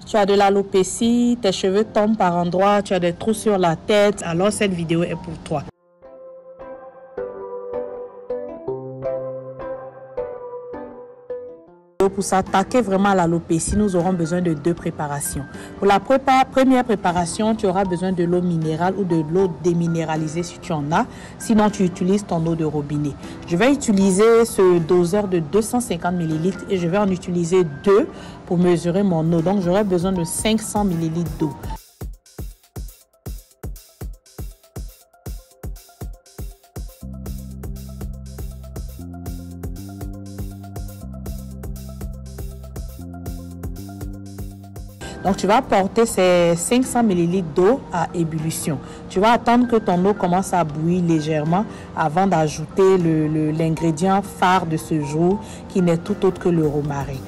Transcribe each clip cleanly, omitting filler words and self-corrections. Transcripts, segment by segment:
Tu as de l'alopécie, tes cheveux tombent par endroits, tu as des trous sur la tête, alors cette vidéo est pour toi. Pour s'attaquer vraiment à l'alopécie, nous aurons besoin de 2 préparations. Pour la première préparation, tu auras besoin de l'eau minérale ou de l'eau déminéralisée si tu en as. Sinon, tu utilises ton eau de robinet. Je vais utiliser ce doseur de 250 ml et je vais en utiliser 2 pour mesurer mon eau. Donc, j'aurai besoin de 500 ml d'eau. Donc, tu vas porter ces 500 ml d'eau à ébullition. Tu vas attendre que ton eau commence à bouillir légèrement avant d'ajouter l'ingrédient phare de ce jour qui n'est tout autre que le romarin.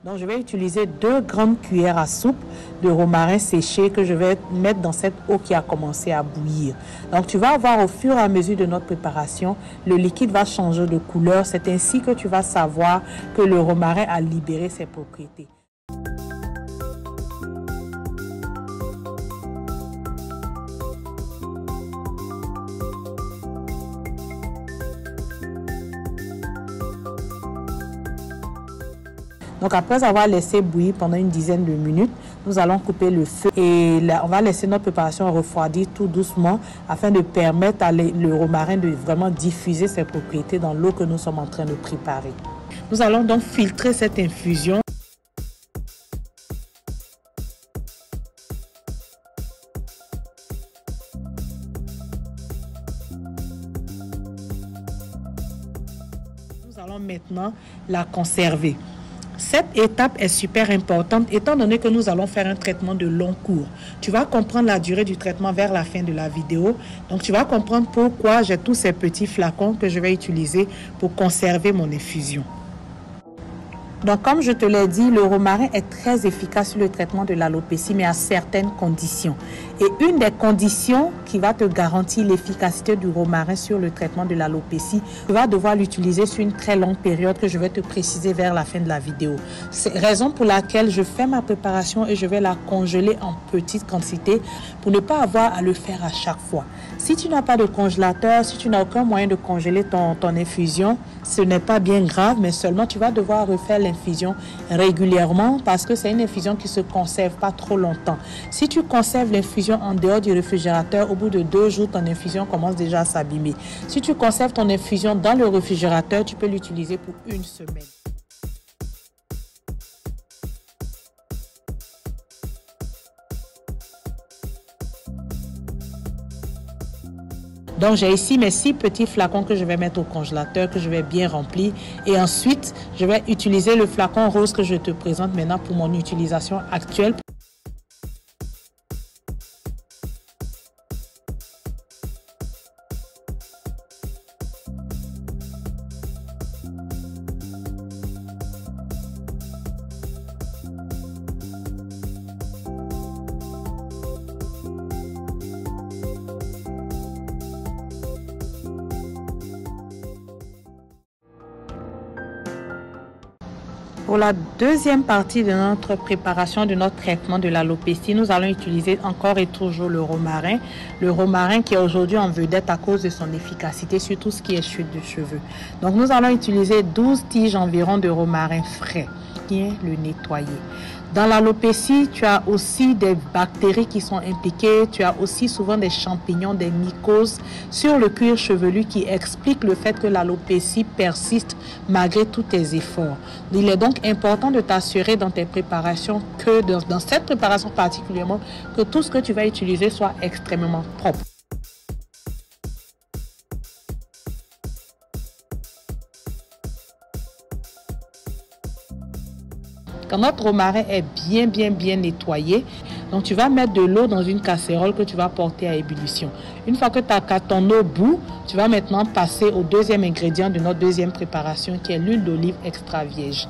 Donc, je vais utiliser 2 grandes cuillères à soupe de romarin séché que je vais mettre dans cette eau qui a commencé à bouillir. Donc, tu vas voir au fur et à mesure de notre préparation, le liquide va changer de couleur. C'est ainsi que tu vas savoir que le romarin a libéré ses propriétés. Donc, après avoir laissé bouillir pendant une dizaine de minutes, nous allons couper le feu et là, on va laisser notre préparation refroidir tout doucement afin de permettre le romarin de vraiment diffuser ses propriétés dans l'eau que nous sommes en train de préparer. Nous allons donc filtrer cette infusion. Nous allons maintenant la conserver. Cette étape est super importante étant donné que nous allons faire un traitement de long cours. Tu vas comprendre la durée du traitement vers la fin de la vidéo. Donc, tu vas comprendre pourquoi j'ai tous ces petits flacons que je vais utiliser pour conserver mon infusion. Donc, comme je te l'ai dit, le romarin est très efficace sur le traitement de l'alopécie, mais à certaines conditions. Et une des conditions qui va te garantir l'efficacité du romarin sur le traitement de l'alopécie, tu vas devoir l'utiliser sur une très longue période que je vais te préciser vers la fin de la vidéo. C'est la raison pour laquelle je fais ma préparation et je vais la congeler en petite quantité pour ne pas avoir à le faire à chaque fois. Si tu n'as pas de congélateur, si tu n'as aucun moyen de congeler ton infusion, ce n'est pas bien grave, mais seulement tu vas devoir refaire l'infusion régulièrement parce que c'est une infusion qui ne se conserve pas trop longtemps. Si tu conserves l'infusion en dehors du réfrigérateur, au bout de 2 jours, ton infusion commence déjà à s'abîmer. Si tu conserves ton infusion dans le réfrigérateur, tu peux l'utiliser pour 1 semaine. Donc, j'ai ici mes 6 petits flacons que je vais mettre au congélateur, que je vais bien remplir. Et ensuite, je vais utiliser le flacon rose que je te présente maintenant pour mon utilisation actuelle. Pour la deuxième partie de notre préparation, de notre traitement de l'alopécie, nous allons utiliser encore et toujours le romarin. Le romarin qui est aujourd'hui en vedette à cause de son efficacité sur tout ce qui est chute de cheveux. Donc nous allons utiliser 12 tiges environ de romarin frais. Bien le nettoyer. Dans l'alopécie, tu as aussi des bactéries qui sont impliquées. Tu as aussi souvent des champignons, des mycoses sur le cuir chevelu qui expliquent le fait que l'alopécie persiste malgré tous tes efforts. Il est donc important de t'assurer dans tes préparations que, dans cette préparation particulièrement, que tout ce que tu vas utiliser soit extrêmement propre. Quand notre romarin est bien nettoyé, donc tu vas mettre de l'eau dans une casserole que tu vas porter à ébullition. Une fois que ton eau bout, tu vas maintenant passer au deuxième ingrédient de notre deuxième préparation qui est l'huile d'olive extra vierge.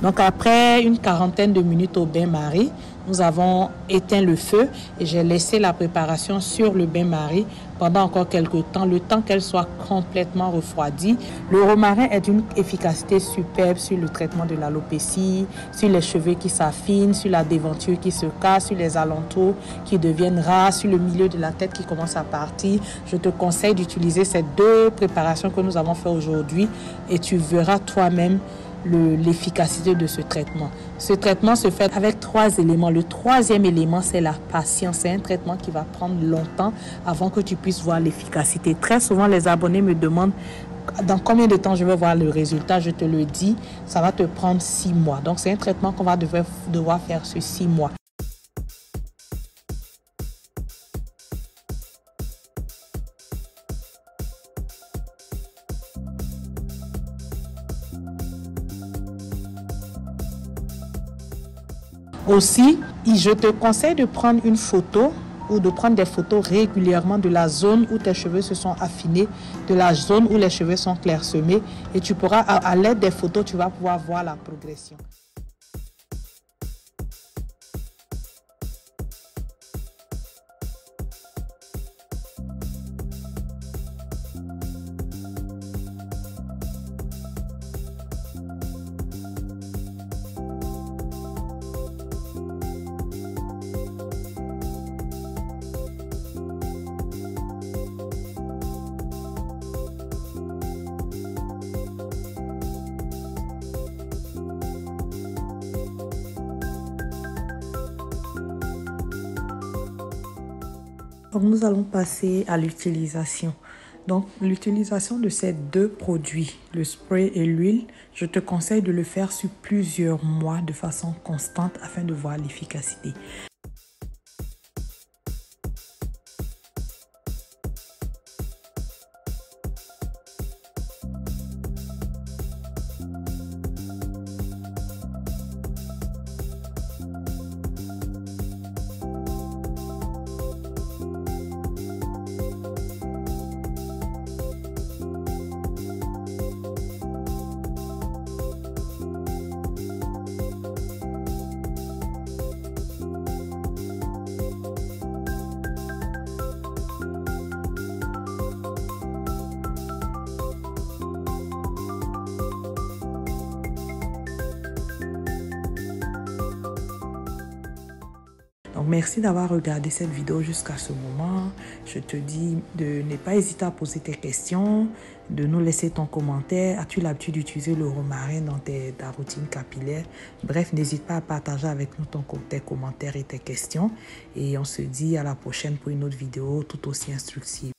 Donc après une quarantaine de minutes au bain-marie, nous avons éteint le feu et j'ai laissé la préparation sur le bain-marie pendant encore quelques temps, le temps qu'elle soit complètement refroidie. Le romarin est d'une efficacité superbe sur le traitement de l'alopécie, sur les cheveux qui s'affinent, sur la déventure qui se casse, sur les alentours qui deviennent ras, sur le milieu de la tête qui commence à partir. Je te conseille d'utiliser ces deux préparations que nous avons fait aujourd'hui et tu verras toi-même l'efficacité de ce traitement. Ce traitement se fait avec 3 éléments. Le troisième élément, c'est la patience. C'est un traitement qui va prendre longtemps avant que tu puisses voir l'efficacité. Très souvent, les abonnés me demandent dans combien de temps je vais voir le résultat. Je te le dis, ça va te prendre 6 mois. Donc, c'est un traitement qu'on va devoir faire sur 6 mois. Aussi, je te conseille de prendre une photo ou de prendre des photos régulièrement de la zone où tes cheveux se sont affinés, de la zone où les cheveux sont clairsemés et tu pourras, à l'aide des photos, tu vas pouvoir voir la progression. Donc, nous allons passer à l'utilisation. Donc, l'utilisation de ces deux produits, le spray et l'huile, je te conseille de le faire sur plusieurs mois de façon constante afin de voir l'efficacité. Donc, merci d'avoir regardé cette vidéo jusqu'à ce moment. Je te dis de ne pas hésiter à poser tes questions, de nous laisser ton commentaire. As-tu l'habitude d'utiliser le romarin dans ta routine capillaire? Bref, n'hésite pas à partager avec nous tes commentaires et tes questions. Et on se dit à la prochaine pour une autre vidéo tout aussi instructive.